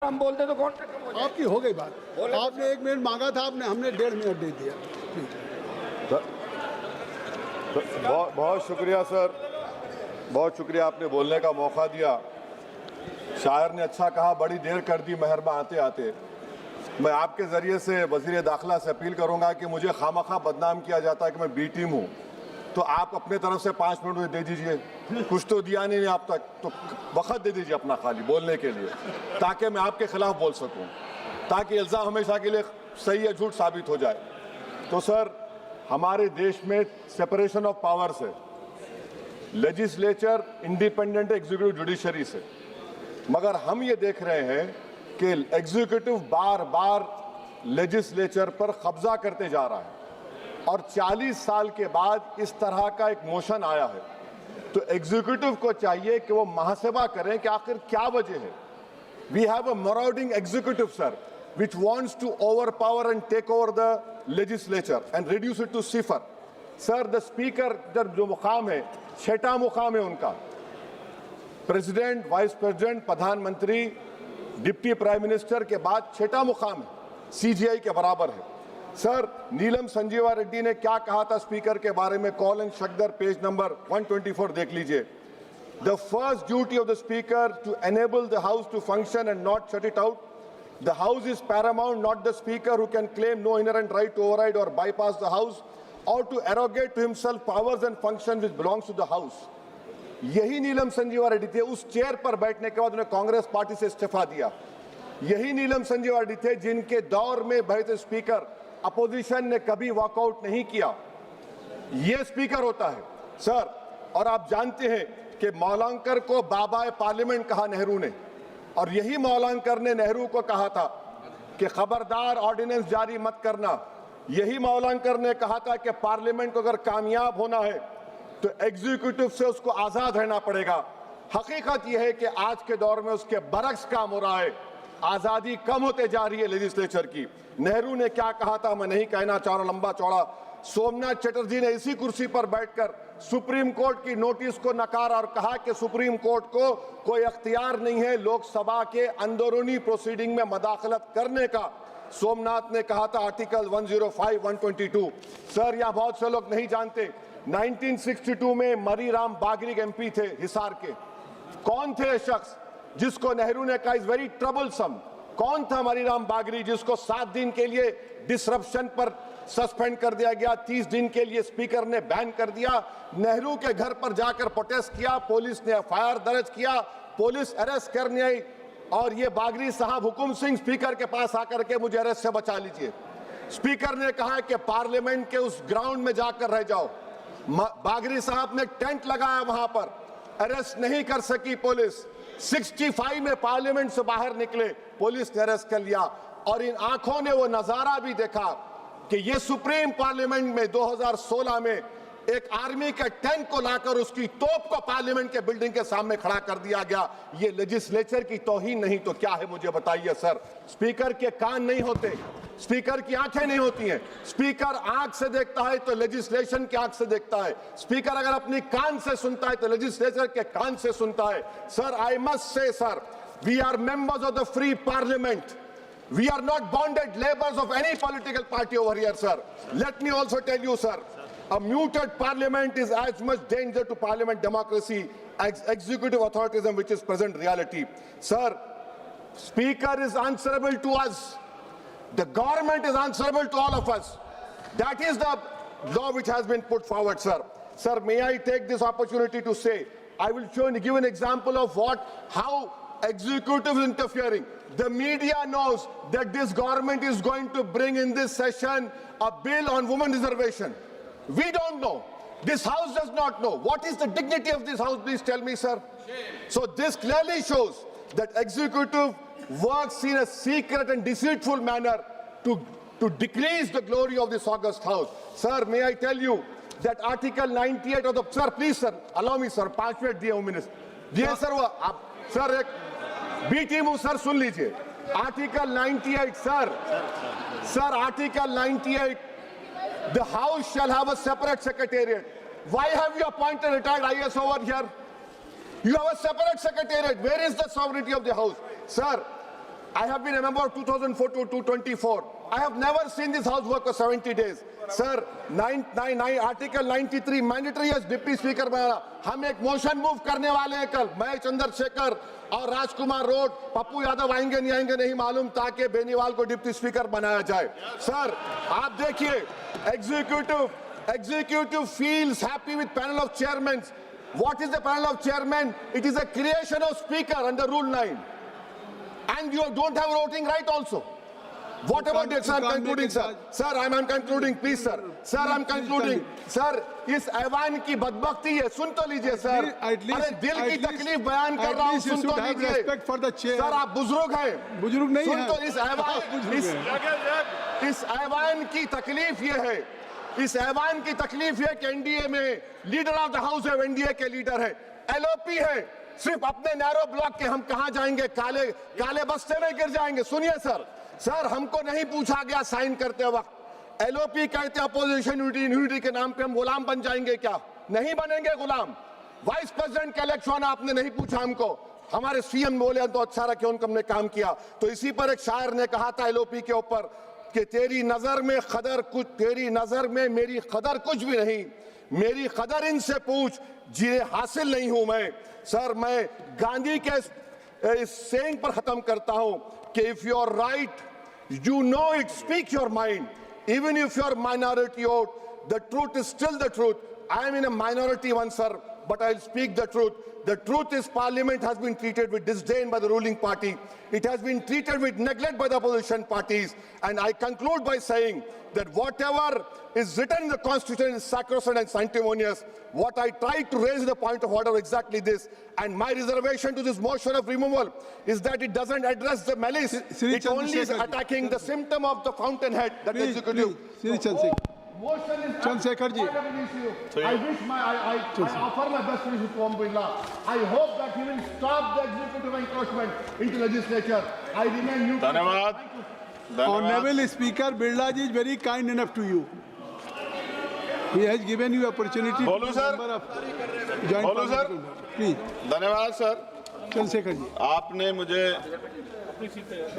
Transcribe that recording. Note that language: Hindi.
हम बोलते तो कौन आपकी हो गई बात। आपने 1 मिनट मांगा था, आपने हमने 1.5 मिनट दे दिया। बहुत बहुत शुक्रिया सर, बहुत शुक्रिया, आपने बोलने का मौका दिया। शायर ने अच्छा कहा, बड़ी देर कर दी मेहरबा आते आते। मैं आपके ज़रिए से वज़ीर दाखिला से अपील करूंगा कि मुझे खामखा बदनाम किया जाता है कि मैं बी टीम हूँ, तो आप अपने तरफ से 5 मिनट मुझे दे दीजिए। कुछ तो दिया नहीं आप तक, तो वक़्त दे दीजिए अपना खाली बोलने के लिए, ताकि मैं आपके खिलाफ बोल सकूं, ताकि इल्ज़ाम हमेशा के लिए सही या झूठ साबित हो जाए। तो सर, हमारे देश में सेपरेशन ऑफ पावर्स है, लेजिस्लेचर इंडिपेंडेंट एग्जीक्यूटिव जुडिशरी से, मगर हम ये देख रहे हैं कि एग्जीक्यूटिव बार बार लेजिस्लेचर पर कब्जा करते जा रहा है, और 40 साल के बाद इस तरह का एक मोशन आया है। तो एग्जीक्यूटिव को चाहिए कि वो मुहासबा करें कि आखिर क्या वजह है। We have a marauding executive sir, which wants to overpower and take over the legislature and reduce it to cipher. Sir, the speaker जो मुकाम है, 6ठा मुकाम है उनका, प्रेसिडेंट, वाइस प्रेसिडेंट, प्रधानमंत्री, डिप्टी प्राइम मिनिस्टर के बाद 6ठा मुकाम है, सीजीआई के बराबर है। सर, नीलम संजीवा रेड्डी ने क्या कहा था स्पीकर के बारे में, Kaul and Shakdher page number 124 देख लीजिए। The first duty of the speaker to enable the house to function and not shut it out. The house is paramount, not the speaker who can claim no inherent right to override or bypass the house or to arrogate to himself powers and functions which belongs to the house। यही नीलम संजीवा रेड्डी थे, उस चेयर पर बैठने के बाद उन्हें कांग्रेस पार्टी से इस्तीफा दिया। यही नीलम संजीवा रेड्डी थे जिनके दौर में बैठे स्पीकर अपोजिशन ने कभी वॉकआउट नहीं किया। ये स्पीकर होता है सर। और आप जानते हैं कि मौलांकर को बाबा पार्लियामेंट कहा नेहरू ने, और यही मौलांकर ने नेहरू को कहा था कि खबरदार ऑर्डिनेंस जारी मत करना। यही मौलांकर ने कहा था कि पार्लियामेंट को अगर कामयाब होना है तो एग्जीक्यूटिव से उसको आजाद रहना पड़ेगा। हकीकत यह है कि आज के दौर में उसके बरक्स काम हो रहा है, आजादी कम होते जा रही है लेजिस्लेचर की। नेहरू ने क्या कहा था मैं नहीं कहना चाह रहा लंबा चौड़ा। सोमनाथ चटर्जी ने इसी कुर्सी पर बैठकर सुप्रीम कोर्ट की नोटिस को नकारा और कहा कि सुप्रीम कोर्ट को कोई अख्तियार नहीं है लोकसभा के अंदरूनी प्रोसीडिंग में मदाखलत करने का। सोमनाथ ने कहा था आर्टिकल 105, 122। सर, यह बहुत से लोग नहीं जानते, 1962 में मरी राम बागरी एमपी थे हिसार के। कौन थे शख्स जिसको नेहरू ने कहा इज वेरी ट्रबलसम? कौन था मरी राम बागरी जिसको 7 दिन के लिए डिसरप्शन पर सस्पेंड कर दिया गया, 30 दिन के लिए स्पीकर ने बैन कर दिया। नेहरू के घर पर जाकर प्रोटेस्ट किया, पुलिस ने एफआईआर दर्ज किया, पुलिस अरेस्ट करने आई, और ये बागरी साहब हुकुम सिंह स्पीकर के पास आकर के मुझे अरेस्ट से बचा लीजिए। स्पीकर ने कहा कि पार्लियामेंट के उस ग्राउंड में जाकर रह जाओ। बागरी साहब ने टेंट लगाया वहां पर, अरेस्ट नहीं कर सकी पुलिस। 65 में पार्लियामेंट से बाहर निकले, पुलिस ने अरेस्ट कर लिया। और इन आंखों ने वो नजारा भी देखा कि ये सुप्रीम पार्लियामेंट में 2016 में एक आर्मी के टैंक को लाकर उसकी तोप को पार्लियामेंट के बिल्डिंग के सामने खड़ा कर दिया गया। ये लेजिस्लेचर की तौहीन नहीं तो क्या है मुझे बताइए सर। स्पीकर के कान नहीं होते, स्पीकर की आंखें नहीं होती हैं। स्पीकर आंख से देखता है तो लेजिस्लेशन की आंख से देखता है। स्पीकर अगर अपनी कान से सुनता है तो लेजिस्लेचर के कान से सुनता है। Sir, I must say sir, we are members of the free parliament. We are not bonded laborers of any political party over here, sir. Let me also tell you, sir, a muted parliament is as much danger to parliament democracy as executive authoritarianism, which is present reality. Sir, Speaker is answerable to us. The government is answerable to all of us. That is the law which has been put forward, sir. Sir, may I take this opportunity to say, I will give an example of how executive is interfering. The media knows that this government is going to bring in this session a bill on women reservation. We don't know. This house does not know. What is the dignity of this house? Please tell me, sir. So this clearly shows that executive works in a secret and deceitful manner to decrease the glory of this august house. Sir, may I tell you that article 98 of the, sir, please sir, allow me sir, 5 minute दिए मिनट दिए सर। वो आप सर एक बी टीम हूं सर, सुन लीजिए article 98 sir article 98, the house shall have a separate secretariat. Why have you appointed retired IAS over here? You have a separate secretariat. Where is the sovereignty of the house? Sir, I have been a member of 2004 to 2024. I have never seen this house work for 70 days. Sir, Article 93 mandatory as Deputy Speaker बनाना. हम एक मोशन मूव करने वाले हैं कल. मैं चंद्रशेखर और राजकुमार रोड, पप्पू यादव आएंगे नहीं मालूम, ताकि बेनीवाल को डिप्टी स्पीकर बनाया जाए. सर, आप देखिए, executive feels happy with panel of chairmen. What is the panel of chairmen? It is a creation of speaker under Rule 9. And you don't have voting right also. What about it, sir? I'm concluding, sir. Sir, I'm concluding, please, sir. Sir, I'm concluding. Sir, इस ऐवान की बदबख्ती है, सुन तो लीजिए, सर. अरे दिल की तकलीफ बयान कर रहा हूँ, सुन तो लीजिए. सर, आप बुजुर्ग हैं. बुजुर्ग नहीं सुन तो इस ऐवान की तकलीफ ये है. इस ऐवान की तकलीफ है कि एनडीए में लीडर ऑफ द हाउस है, एनडीए के लीडर है, एलओपी है. सिर्फ अपने नैरो ब्लॉक के हम कहां जाएंगे, काले बस्ते में गिर जाएंगे. सुनिए सर, हमको नहीं पूछा गया साइन करते वक्त. एलओपी कहते अपोजिशन यूनिटी के नाम पे हम गुलाम बन जाएंगे क्या? नहीं बनेंगे गुलाम. वाइस प्रेसिडेंट का इलेक्शन आपने नहीं पूछा हमको. हमारे सीएम बोले तो अच्छा रखे, उनको हमने काम किया. तो इसी पर एक शायर ने कहा था एलओपी के ऊपर कि तेरी नजर में मेरी कदर कुछ भी नहीं, मेरी कदर इनसे पूछ, जिन्हें हासिल नहीं हूं मैं. सर, मैं गांधी के इस सेइंग पर खत्म करता हूं कि if you are right, you know it, speak your mind. Even if you are minority vote, the truth is still the truth. I am in a minority one, sir, but I'll speak the truth. The truth is Parliament has been treated with disdain by the ruling party. It has been treated with neglect by the opposition parties. And I conclude by saying that whatever is written in the Constitution is sacrosanct and sanctimonious. What I tried to raise the point of order exactly this, and my reservation to this motion of removal is that it doesn't address the malice. It only is attacking the symptom of the fountainhead, that executive. Chandrashekhar ji, I offer my best wishes to Om Birla. I hope that he will stop the executive encroachment into legislature. I remain neutral. धन्यवाद. Honorable Speaker, Birla ji is very kind enough to you. He has given you opportunity. बोलूं सर? बोलूं सर? Please. धन्यवाद सर. चंद्रशेखर जी, आपने मुझे